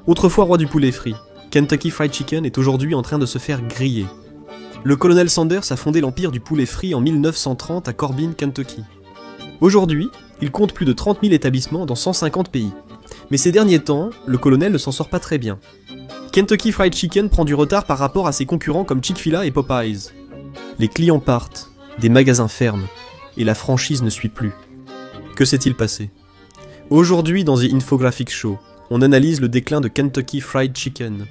Autrefois roi du poulet frit, Kentucky Fried Chicken est aujourd'hui en train de se faire griller. Le colonel Sanders a fondé l'empire du poulet frit en 1930 à Corbin, Kentucky. Aujourd'hui, il compte plus de 30 000 établissements dans 150 pays. Mais ces derniers temps, le colonel ne s'en sort pas très bien. Kentucky Fried Chicken prend du retard par rapport à ses concurrents comme Chick-fil-A et Popeyes. Les clients partent, des magasins ferment, et la franchise ne suit plus. Que s'est-il passé? Aujourd'hui, dans The Infographic Show, on analyse le déclin de Kentucky Fried Chicken.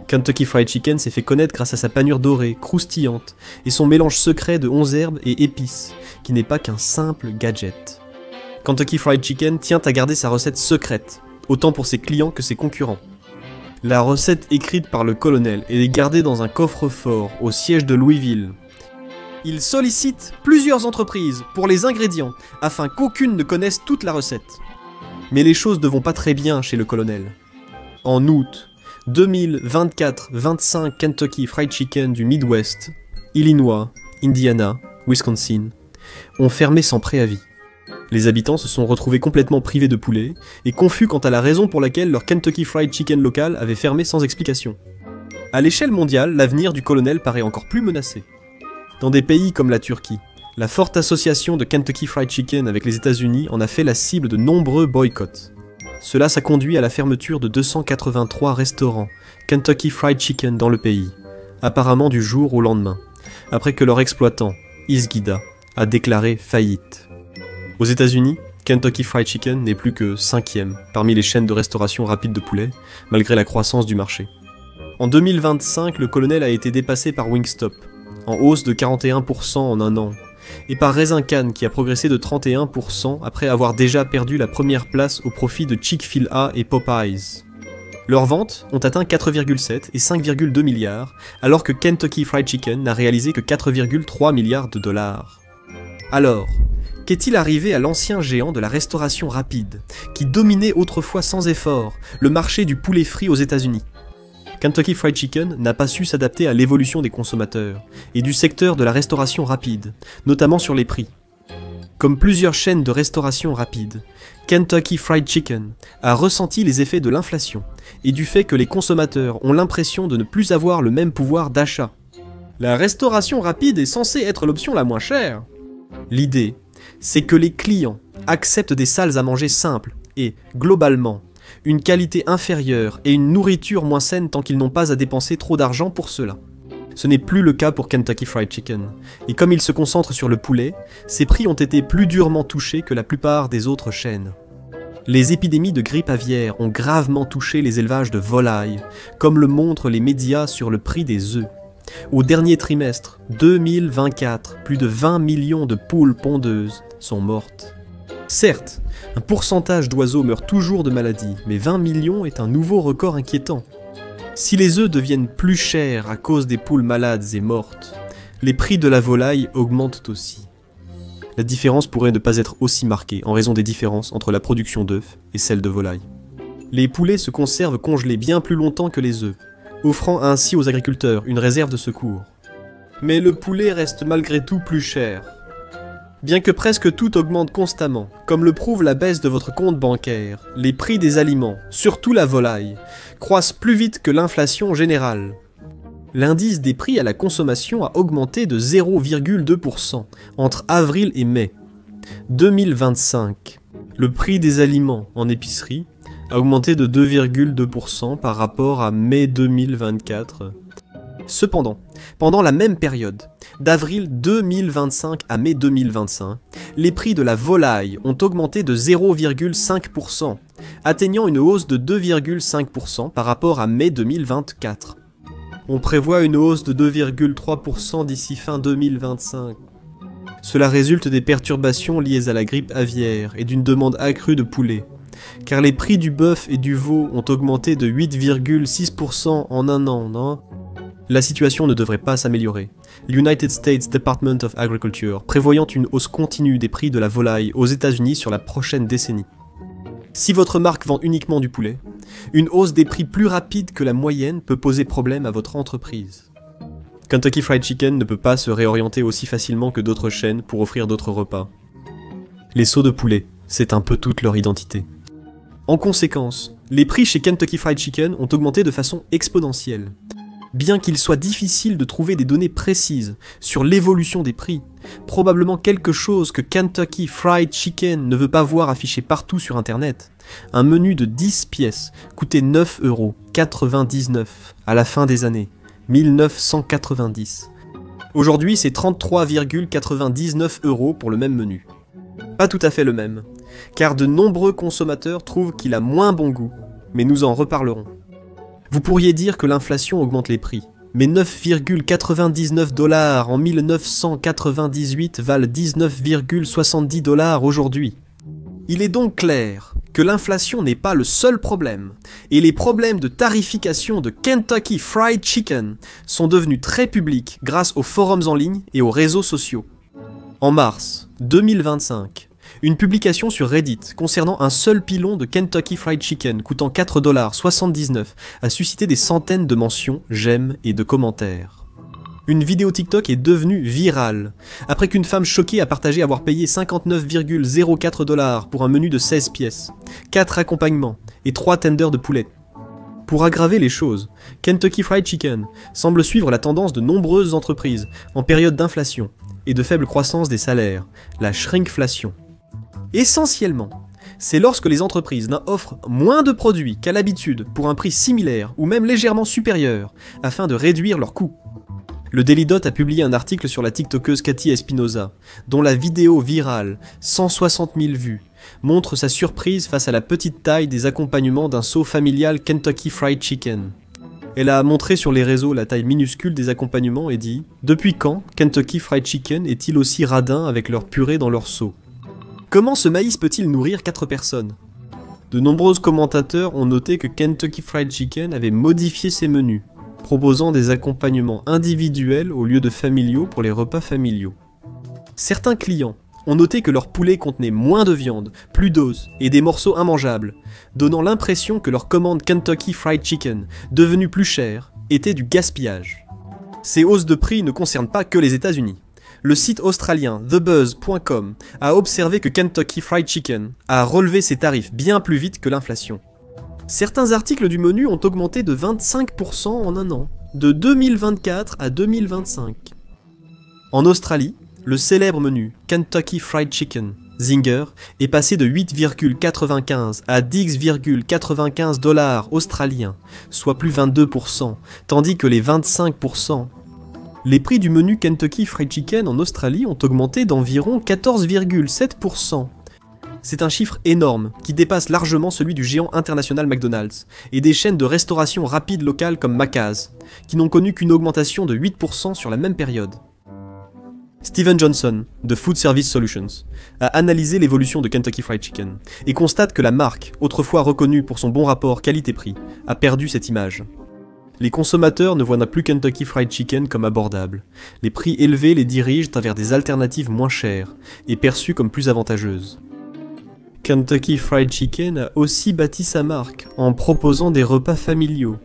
Kentucky Fried Chicken s'est fait connaître grâce à sa panure dorée, croustillante, et son mélange secret de 11 herbes et épices, qui n'est pas qu'un simple gadget. Kentucky Fried Chicken tient à garder sa recette secrète, autant pour ses clients que ses concurrents. La recette écrite par le colonel est gardée dans un coffre-fort au siège de Louisville. Il sollicite plusieurs entreprises pour les ingrédients, afin qu'aucune ne connaisse toute la recette. Mais les choses ne vont pas très bien chez le colonel. En août 2024-25 Kentucky Fried Chicken du Midwest, Illinois, Indiana, Wisconsin, ont fermé sans préavis. Les habitants se sont retrouvés complètement privés de poulet et confus quant à la raison pour laquelle leur Kentucky Fried Chicken local avait fermé sans explication. À l'échelle mondiale, l'avenir du colonel paraît encore plus menacé. Dans des pays comme la Turquie, la forte association de Kentucky Fried Chicken avec les États-Unis en a fait la cible de nombreux boycotts. Cela s'est conduit à la fermeture de 283 restaurants Kentucky Fried Chicken dans le pays, apparemment du jour au lendemain, après que leur exploitant, Isgida, a déclaré faillite. Aux États-Unis, Kentucky Fried Chicken n'est plus que 5e parmi les chaînes de restauration rapide de poulet, malgré la croissance du marché. En 2025, le colonel a été dépassé par Wingstop, en hausse de 41% en un an, et par Raisin Can qui a progressé de 31% après avoir déjà perdu la première place au profit de Chick-fil-A et Popeyes. Leurs ventes ont atteint 4,7 et 5,2 milliards, alors que Kentucky Fried Chicken n'a réalisé que 4,3 milliards de dollars. Alors, qu'est-il arrivé à l'ancien géant de la restauration rapide, qui dominait autrefois sans effort le marché du poulet frit aux États-Unis? Kentucky Fried Chicken n'a pas su s'adapter à l'évolution des consommateurs et du secteur de la restauration rapide, notamment sur les prix. Comme plusieurs chaînes de restauration rapide, Kentucky Fried Chicken a ressenti les effets de l'inflation et du fait que les consommateurs ont l'impression de ne plus avoir le même pouvoir d'achat. La restauration rapide est censée être l'option la moins chère. L'idée, c'est que les clients acceptent des salles à manger simples et, globalement, une qualité inférieure et une nourriture moins saine tant qu'ils n'ont pas à dépenser trop d'argent pour cela. Ce n'est plus le cas pour Kentucky Fried Chicken, et comme il se concentre sur le poulet, ses prix ont été plus durement touchés que la plupart des autres chaînes. Les épidémies de grippe aviaire ont gravement touché les élevages de volailles, comme le montrent les médias sur le prix des œufs. Au dernier trimestre 2024, plus de 20 millions de poules pondeuses sont mortes. Certes, un pourcentage d'oiseaux meurt toujours de maladie, mais 20 millions est un nouveau record inquiétant. Si les œufs deviennent plus chers à cause des poules malades et mortes, les prix de la volaille augmentent aussi. La différence pourrait ne pas être aussi marquée en raison des différences entre la production d'œufs et celle de volaille. Les poulets se conservent congelés bien plus longtemps que les œufs, offrant ainsi aux agriculteurs une réserve de secours. Mais le poulet reste malgré tout plus cher. Bien que presque tout augmente constamment, comme le prouve la baisse de votre compte bancaire, les prix des aliments, surtout la volaille, croissent plus vite que l'inflation générale. L'indice des prix à la consommation a augmenté de 0,2% entre avril et mai 2025. Le prix des aliments en épicerie a augmenté de 2,2% par rapport à mai 2024. Cependant, pendant la même période, d'avril 2025 à mai 2025, les prix de la volaille ont augmenté de 0,5%, atteignant une hausse de 2,5% par rapport à mai 2024. On prévoit une hausse de 2,3% d'ici fin 2025. Cela résulte des perturbations liées à la grippe aviaire et d'une demande accrue de poulet, car les prix du bœuf et du veau ont augmenté de 8,6% en un an, non ? La situation ne devrait pas s'améliorer. L'United States Department of Agriculture prévoyant une hausse continue des prix de la volaille aux États-Unis sur la prochaine décennie. Si votre marque vend uniquement du poulet, une hausse des prix plus rapide que la moyenne peut poser problème à votre entreprise. Kentucky Fried Chicken ne peut pas se réorienter aussi facilement que d'autres chaînes pour offrir d'autres repas. Les sauts de poulet, c'est un peu toute leur identité. En conséquence, les prix chez Kentucky Fried Chicken ont augmenté de façon exponentielle. Bien qu'il soit difficile de trouver des données précises sur l'évolution des prix, probablement quelque chose que Kentucky Fried Chicken ne veut pas voir affiché partout sur internet, un menu de 10 pièces coûtait 9,99 € à la fin des années 1990. Aujourd'hui, c'est 33,99 € pour le même menu. Pas tout à fait le même, car de nombreux consommateurs trouvent qu'il a moins bon goût, mais nous en reparlerons. Vous pourriez dire que l'inflation augmente les prix, mais 9,99 $ en 1998 valent 19,70 $ aujourd'hui. Il est donc clair que l'inflation n'est pas le seul problème, et les problèmes de tarification de Kentucky Fried Chicken sont devenus très publics grâce aux forums en ligne et aux réseaux sociaux. En mars 2025, une publication sur Reddit concernant un seul pilon de Kentucky Fried Chicken coûtant 4,79 $ a suscité des centaines de mentions, j'aime et de commentaires. Une vidéo TikTok est devenue virale, après qu'une femme choquée a partagé avoir payé 59,04 $ pour un menu de 16 pièces, 4 accompagnements et 3 tenders de poulet. Pour aggraver les choses, Kentucky Fried Chicken semble suivre la tendance de nombreuses entreprises en période d'inflation et de faible croissance des salaires, la shrinkflation. Essentiellement, c'est lorsque les entreprises offrent moins de produits qu'à l'habitude pour un prix similaire ou même légèrement supérieur afin de réduire leurs coûts. Le Daily Dot a publié un article sur la TikTokeuse Cathy Espinosa, dont la vidéo virale, 160 000 vues, montre sa surprise face à la petite taille des accompagnements d'un seau familial Kentucky Fried Chicken. Elle a montré sur les réseaux la taille minuscule des accompagnements et dit « Depuis quand Kentucky Fried Chicken est-il aussi radin avec leur purée dans leur seau ? Comment ce maïs peut-il nourrir 4 personnes ?» De nombreux commentateurs ont noté que Kentucky Fried Chicken avait modifié ses menus, proposant des accompagnements individuels au lieu de familiaux pour les repas familiaux. Certains clients ont noté que leur poulet contenait moins de viande, plus d'os et des morceaux immangeables, donnant l'impression que leur commande Kentucky Fried Chicken, devenue plus chère, était du gaspillage. Ces hausses de prix ne concernent pas que les États-Unis. Le site australien TheBuzz.com a observé que Kentucky Fried Chicken a relevé ses tarifs bien plus vite que l'inflation. Certains articles du menu ont augmenté de 25% en un an, de 2024 à 2025. En Australie, le célèbre menu Kentucky Fried Chicken Zinger est passé de 8,95 à 10,95 $ australiens, soit plus 22%, tandis que les 25%. Les prix du menu Kentucky Fried Chicken en Australie ont augmenté d'environ 14,7%. C'est un chiffre énorme, qui dépasse largement celui du géant international McDonald's, et des chaînes de restauration rapide locales comme Macca's, qui n'ont connu qu'une augmentation de 8% sur la même période. Steven Johnson, de Food Service Solutions, a analysé l'évolution de Kentucky Fried Chicken, et constate que la marque, autrefois reconnue pour son bon rapport qualité-prix, a perdu cette image. Les consommateurs ne voient plus Kentucky Fried Chicken comme abordable. Les prix élevés les dirigent vers des alternatives moins chères, et perçues comme plus avantageuses. Kentucky Fried Chicken a aussi bâti sa marque en proposant des repas familiaux,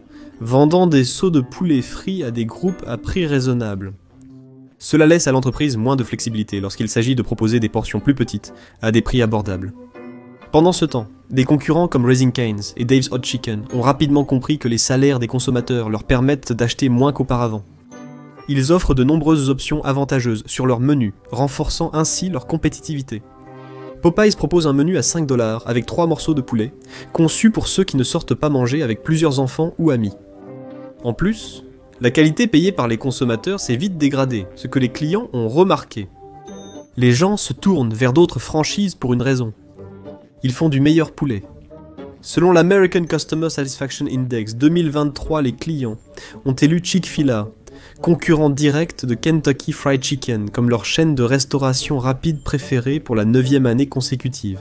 vendant des seaux de poulet frits à des groupes à prix raisonnable. Cela laisse à l'entreprise moins de flexibilité lorsqu'il s'agit de proposer des portions plus petites à des prix abordables. Pendant ce temps, des concurrents comme Raising Cane's et Dave's Hot Chicken ont rapidement compris que les salaires des consommateurs leur permettent d'acheter moins qu'auparavant. Ils offrent de nombreuses options avantageuses sur leur menu, renforçant ainsi leur compétitivité. Popeyes propose un menu à 5 $ avec 3 morceaux de poulet, conçu pour ceux qui ne sortent pas manger avec plusieurs enfants ou amis. En plus, la qualité payée par les consommateurs s'est vite dégradée, ce que les clients ont remarqué. Les gens se tournent vers d'autres franchises pour une raison. Ils font du meilleur poulet. Selon l'American Customer Satisfaction Index 2023, les clients ont élu Chick-fil-A, concurrent direct de Kentucky Fried Chicken, comme leur chaîne de restauration rapide préférée pour la 9e année consécutive.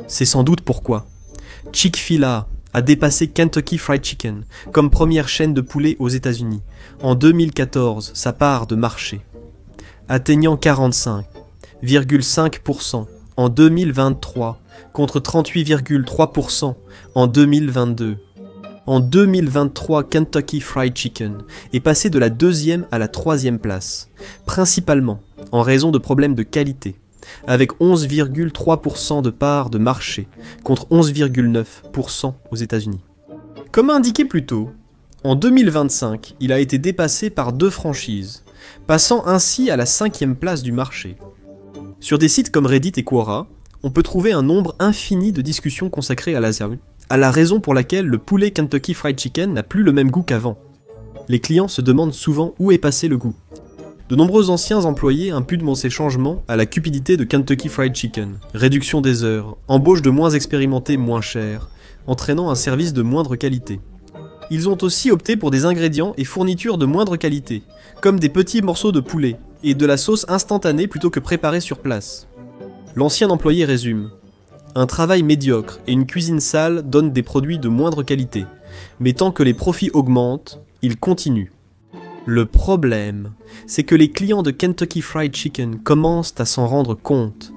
C'est sans doute pourquoi Chick-fil-A a dépassé Kentucky Fried Chicken comme première chaîne de poulet aux États-Unis en 2014, sa part de marché, atteignant 45,5% en 2023 contre 38,3% en 2022. En 2023, Kentucky Fried Chicken est passé de la 2e à la 3e place, principalement en raison de problèmes de qualité, avec 11,3% de part de marché, contre 11,9% aux États-Unis. Comme indiqué plus tôt, en 2025, il a été dépassé par 2 franchises, passant ainsi à la 5e place du marché. Sur des sites comme Reddit et Quora, on peut trouver un nombre infini de discussions consacrées à la raison pour laquelle le poulet Kentucky Fried Chicken n'a plus le même goût qu'avant. Les clients se demandent souvent où est passé le goût. De nombreux anciens employés imputent ces changements à la cupidité de Kentucky Fried Chicken, réduction des heures, embauche de moins expérimentés moins chers, entraînant un service de moindre qualité. Ils ont aussi opté pour des ingrédients et fournitures de moindre qualité, comme des petits morceaux de poulet et de la sauce instantanée plutôt que préparée sur place. L'ancien employé résume : un travail médiocre et une cuisine sale donnent des produits de moindre qualité, mais tant que les profits augmentent, ils continuent. Le problème, c'est que les clients de Kentucky Fried Chicken commencent à s'en rendre compte.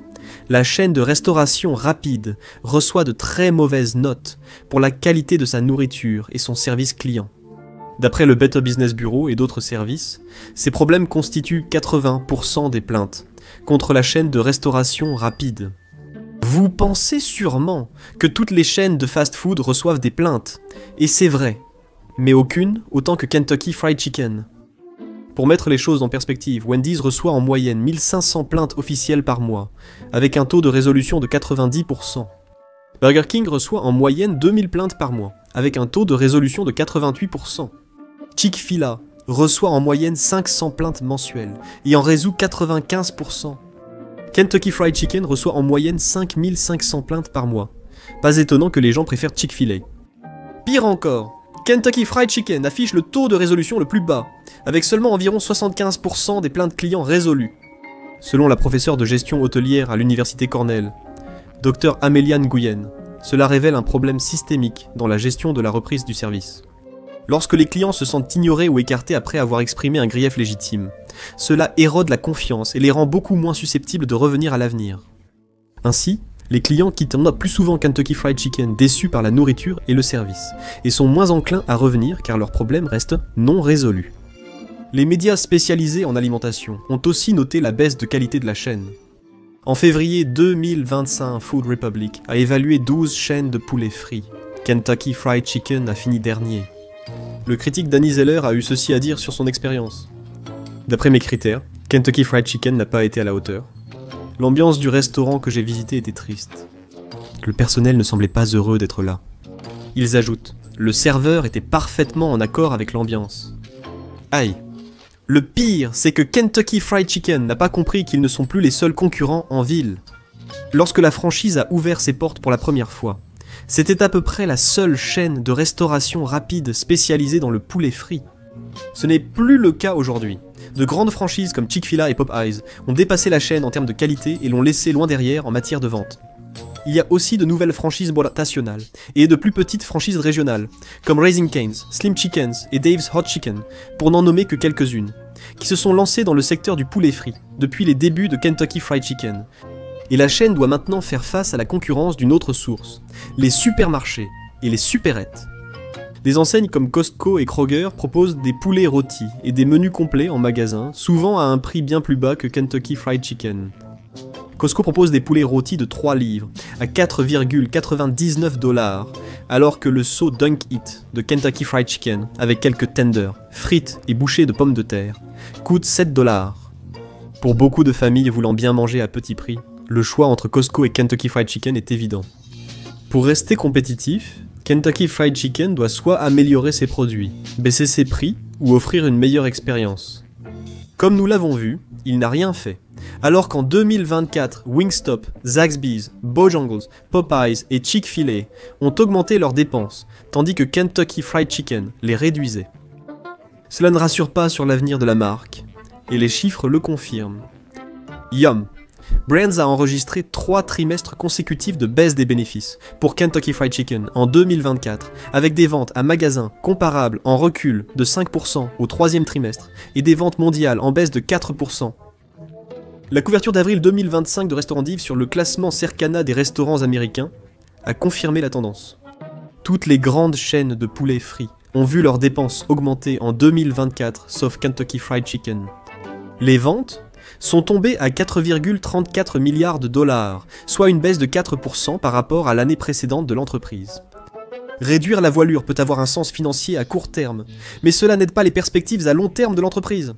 La chaîne de restauration rapide reçoit de très mauvaises notes pour la qualité de sa nourriture et son service client. D'après le Better Business Bureau et d'autres services, ces problèmes constituent 80% des plaintes, contre la chaîne de restauration rapide. Vous pensez sûrement que toutes les chaînes de fast-food reçoivent des plaintes, et c'est vrai, mais aucune autant que Kentucky Fried Chicken. Pour mettre les choses en perspective, Wendy's reçoit en moyenne 1500 plaintes officielles par mois, avec un taux de résolution de 90%. Burger King reçoit en moyenne 2000 plaintes par mois, avec un taux de résolution de 88%. Chick-fil-A reçoit en moyenne 500 plaintes mensuelles, et en résout 95%. Kentucky Fried Chicken reçoit en moyenne 5500 plaintes par mois. Pas étonnant que les gens préfèrent Chick-fil-A. Pire encore, Kentucky Fried Chicken affiche le taux de résolution le plus bas, avec seulement environ 75% des plaintes clients résolues. Selon la professeure de gestion hôtelière à l'université Cornell, Dr Amélia Nguyen, cela révèle un problème systémique dans la gestion de la reprise du service. Lorsque les clients se sentent ignorés ou écartés après avoir exprimé un grief légitime, cela érode la confiance et les rend beaucoup moins susceptibles de revenir à l'avenir. Ainsi, les clients quittent plus souvent Kentucky Fried Chicken déçus par la nourriture et le service, et sont moins enclins à revenir car leurs problèmes restent non résolus. Les médias spécialisés en alimentation ont aussi noté la baisse de qualité de la chaîne. En février 2025, Food Republic a évalué 12 chaînes de poulet frit. Kentucky Fried Chicken a fini dernier. Le critique Danny Zeller a eu ceci à dire sur son expérience. D'après mes critères, Kentucky Fried Chicken n'a pas été à la hauteur. L'ambiance du restaurant que j'ai visité était triste. Le personnel ne semblait pas heureux d'être là. Ils ajoutent, le serveur était parfaitement en accord avec l'ambiance. Aïe. Le pire, c'est que Kentucky Fried Chicken n'a pas compris qu'ils ne sont plus les seuls concurrents en ville. Lorsque la franchise a ouvert ses portes pour la première fois, c'était à peu près la seule chaîne de restauration rapide spécialisée dans le poulet frit. Ce n'est plus le cas aujourd'hui. De grandes franchises comme Chick-fil-A et Popeyes ont dépassé la chaîne en termes de qualité et l'ont laissé loin derrière en matière de vente. Il y a aussi de nouvelles franchises nationales et de plus petites franchises régionales, comme Raising Cane's, Slim Chickens et Dave's Hot Chicken, pour n'en nommer que quelques-unes, qui se sont lancées dans le secteur du poulet frit depuis les débuts de Kentucky Fried Chicken. Et la chaîne doit maintenant faire face à la concurrence d'une autre source, les supermarchés et les supérettes. Des enseignes comme Costco et Kroger proposent des poulets rôtis et des menus complets en magasin, souvent à un prix bien plus bas que Kentucky Fried Chicken. Costco propose des poulets rôtis de 3 livres à 4,99 $, alors que le seau Dunk It de Kentucky Fried Chicken, avec quelques tenders, frites et bouchées de pommes de terre, coûte 7 $. Pour beaucoup de familles voulant bien manger à petit prix, le choix entre Costco et Kentucky Fried Chicken est évident. Pour rester compétitif, Kentucky Fried Chicken doit soit améliorer ses produits, baisser ses prix ou offrir une meilleure expérience. Comme nous l'avons vu, il n'a rien fait. Alors qu'en 2024, Wingstop, Zaxby's, Bojangles, Popeyes et Chick-fil-A ont augmenté leurs dépenses, tandis que Kentucky Fried Chicken les réduisait. Cela ne rassure pas sur l'avenir de la marque, et les chiffres le confirment. Yum! Brands a enregistré 3 trimestres consécutifs de baisse des bénéfices pour Kentucky Fried Chicken en 2024, avec des ventes à magasins comparables en recul de 5% au 3e trimestre et des ventes mondiales en baisse de 4%. La couverture d'avril 2025 de Restaurant Div sur le classement Circana des restaurants américains a confirmé la tendance. Toutes les grandes chaînes de poulet frit ont vu leurs dépenses augmenter en 2024, sauf Kentucky Fried Chicken. Les ventes sont tombés à 4,34 milliards de dollars, soit une baisse de 4% par rapport à l'année précédente de l'entreprise. Réduire la voilure peut avoir un sens financier à court terme, mais cela n'aide pas les perspectives à long terme de l'entreprise.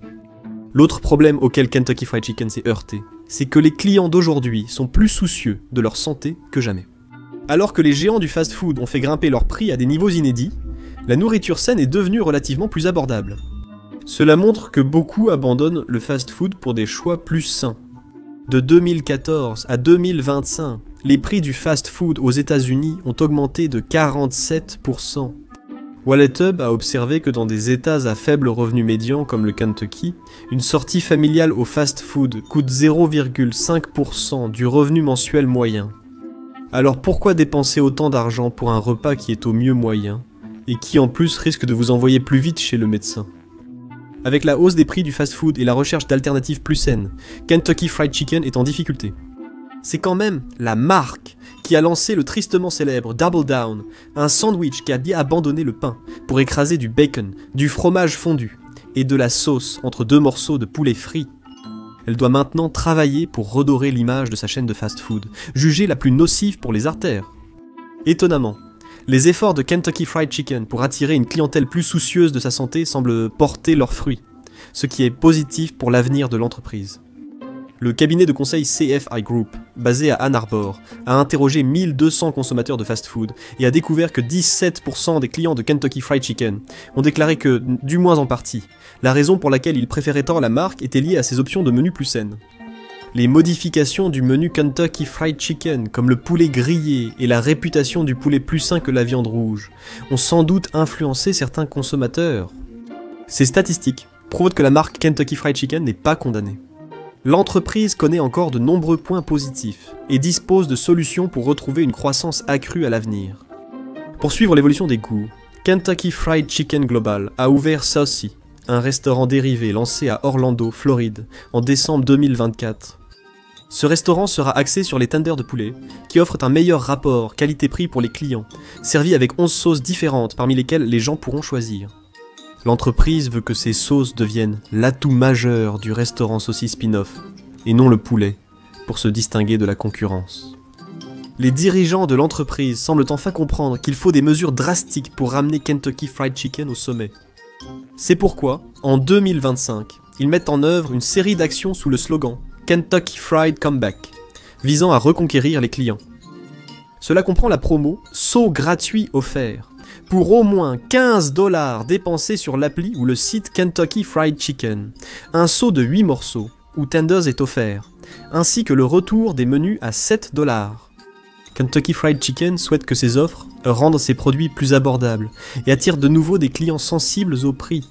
L'autre problème auquel Kentucky Fried Chicken s'est heurté, c'est que les clients d'aujourd'hui sont plus soucieux de leur santé que jamais. Alors que les géants du fast-food ont fait grimper leurs prix à des niveaux inédits, la nourriture saine est devenue relativement plus abordable. Cela montre que beaucoup abandonnent le fast-food pour des choix plus sains. De 2014 à 2025, les prix du fast-food aux États-Unis ont augmenté de 47%. WalletHub a observé que dans des États à faible revenu médian comme le Kentucky, une sortie familiale au fast-food coûte 0,5% du revenu mensuel moyen. Alors pourquoi dépenser autant d'argent pour un repas qui est au mieux moyen, et qui en plus risque de vous envoyer plus vite chez le médecin? Avec la hausse des prix du fast-food et la recherche d'alternatives plus saines, Kentucky Fried Chicken est en difficulté. C'est quand même la marque qui a lancé le tristement célèbre Double Down, un sandwich qui a bien abandonné le pain pour écraser du bacon, du fromage fondu et de la sauce entre deux morceaux de poulet frit. Elle doit maintenant travailler pour redorer l'image de sa chaîne de fast-food, jugée la plus nocive pour les artères. Étonnamment, les efforts de Kentucky Fried Chicken pour attirer une clientèle plus soucieuse de sa santé semblent porter leurs fruits, ce qui est positif pour l'avenir de l'entreprise. Le cabinet de conseil CFI Group, basé à Ann Arbor, a interrogé 1200 consommateurs de fast-food et a découvert que 17% des clients de Kentucky Fried Chicken ont déclaré que, du moins en partie, la raison pour laquelle ils préféraient tant la marque était liée à ses options de menu plus saines. Les modifications du menu Kentucky Fried Chicken, comme le poulet grillé et la réputation du poulet plus sain que la viande rouge, ont sans doute influencé certains consommateurs. Ces statistiques prouvent que la marque Kentucky Fried Chicken n'est pas condamnée. L'entreprise connaît encore de nombreux points positifs et dispose de solutions pour retrouver une croissance accrue à l'avenir. Pour suivre l'évolution des goûts, Kentucky Fried Chicken Global a ouvert Saucy, un restaurant dérivé lancé à Orlando, Floride, en décembre 2024. Ce restaurant sera axé sur les tenders de poulet, qui offrent un meilleur rapport qualité-prix pour les clients, servis avec 11 sauces différentes parmi lesquelles les gens pourront choisir. L'entreprise veut que ces sauces deviennent l'atout majeur du restaurant Saucy spin-off, et non le poulet, pour se distinguer de la concurrence. Les dirigeants de l'entreprise semblent enfin comprendre qu'il faut des mesures drastiques pour ramener Kentucky Fried Chicken au sommet. C'est pourquoi, en 2025, ils mettent en œuvre une série d'actions sous le slogan Kentucky Fried Comeback, visant à reconquérir les clients. Cela comprend la promo « Saut gratuit offert » pour au moins 15 $ dépensés sur l'appli ou le site Kentucky Fried Chicken, un saut de 8 morceaux, où tenders est offert, ainsi que le retour des menus à 7 $. Kentucky Fried Chicken souhaite que ces offres rendent ses produits plus abordables et attirent de nouveau des clients sensibles au prix.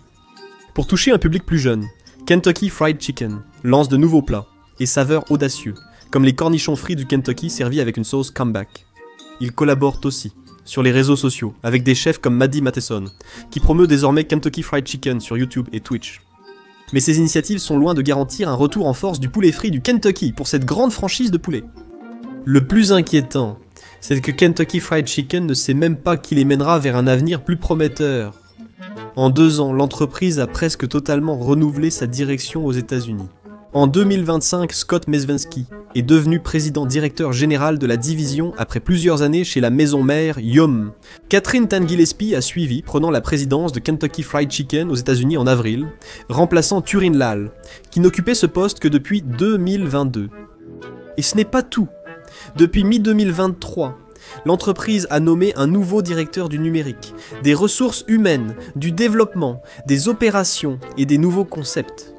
Pour toucher un public plus jeune, Kentucky Fried Chicken lance de nouveaux plats et saveurs audacieux, comme les cornichons frits du Kentucky servis avec une sauce comeback. Ils collaborent aussi sur les réseaux sociaux avec des chefs comme Maddie Matheson, qui promeut désormais Kentucky Fried Chicken sur YouTube et Twitch. Mais ces initiatives sont loin de garantir un retour en force du poulet frit du Kentucky pour cette grande franchise de poulet. Le plus inquiétant, c'est que Kentucky Fried Chicken ne sait même pas qui les mènera vers un avenir plus prometteur. En 2 ans, l'entreprise a presque totalement renouvelé sa direction aux États-Unis. En 2025, Scott Mesvensky est devenu président directeur général de la division après plusieurs années chez la maison mère Yum. Catherine Tan Gillespie a suivi, prenant la présidence de Kentucky Fried Chicken aux États-Unis en avril, remplaçant Turin Lal, qui n'occupait ce poste que depuis 2022. Et ce n'est pas tout. Depuis mi-2023, l'entreprise a nommé un nouveau directeur du numérique, des ressources humaines, du développement, des opérations et des nouveaux concepts.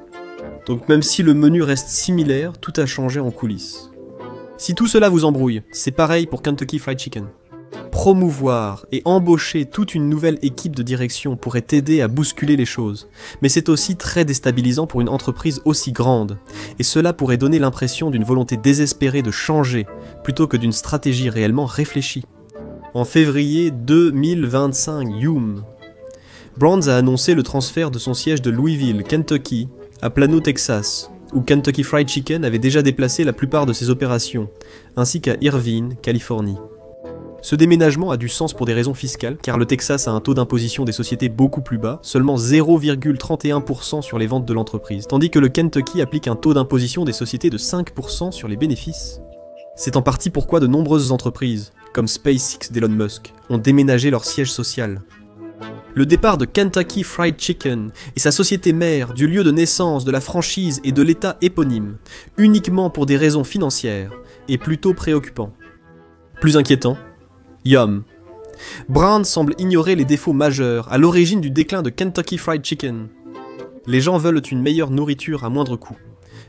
Donc même si le menu reste similaire, tout a changé en coulisses. Si tout cela vous embrouille, c'est pareil pour Kentucky Fried Chicken. Promouvoir et embaucher toute une nouvelle équipe de direction pourrait aider à bousculer les choses, mais c'est aussi très déstabilisant pour une entreprise aussi grande, et cela pourrait donner l'impression d'une volonté désespérée de changer, plutôt que d'une stratégie réellement réfléchie. En février 2025, Yum. Brands a annoncé le transfert de son siège de Louisville, Kentucky, à Plano, Texas, où Kentucky Fried Chicken avait déjà déplacé la plupart de ses opérations, ainsi qu'à Irvine, Californie. Ce déménagement a du sens pour des raisons fiscales, car le Texas a un taux d'imposition des sociétés beaucoup plus bas, seulement 0,31% sur les ventes de l'entreprise, tandis que le Kentucky applique un taux d'imposition des sociétés de 5% sur les bénéfices. C'est en partie pourquoi de nombreuses entreprises, comme SpaceX d'Elon Musk, ont déménagé leur siège social. Le départ de Kentucky Fried Chicken et sa société mère du lieu de naissance de la franchise et de l'état éponyme, uniquement pour des raisons financières, est plutôt préoccupant. Plus inquiétant, Yum. Brown semble ignorer les défauts majeurs à l'origine du déclin de Kentucky Fried Chicken. Les gens veulent une meilleure nourriture à moindre coût.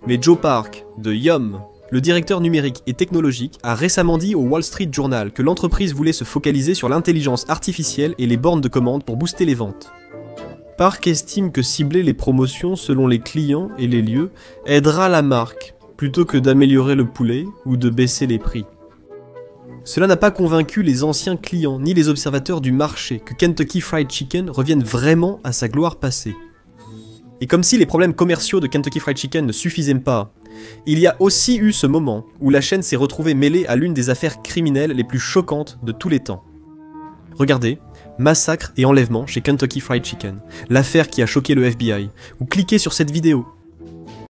Mais Joe Park, de Yum, le directeur numérique et technologique, a récemment dit au Wall Street Journal que l'entreprise voulait se focaliser sur l'intelligence artificielle et les bornes de commande pour booster les ventes. Park estime que cibler les promotions selon les clients et les lieux aidera la marque, plutôt que d'améliorer le poulet ou de baisser les prix. Cela n'a pas convaincu les anciens clients ni les observateurs du marché que Kentucky Fried Chicken revienne vraiment à sa gloire passée. Et comme si les problèmes commerciaux de Kentucky Fried Chicken ne suffisaient pas, il y a aussi eu ce moment où la chaîne s'est retrouvée mêlée à l'une des affaires criminelles les plus choquantes de tous les temps. Regardez, massacre et enlèvement chez Kentucky Fried Chicken, l'affaire qui a choqué le FBI, ou cliquez sur cette vidéo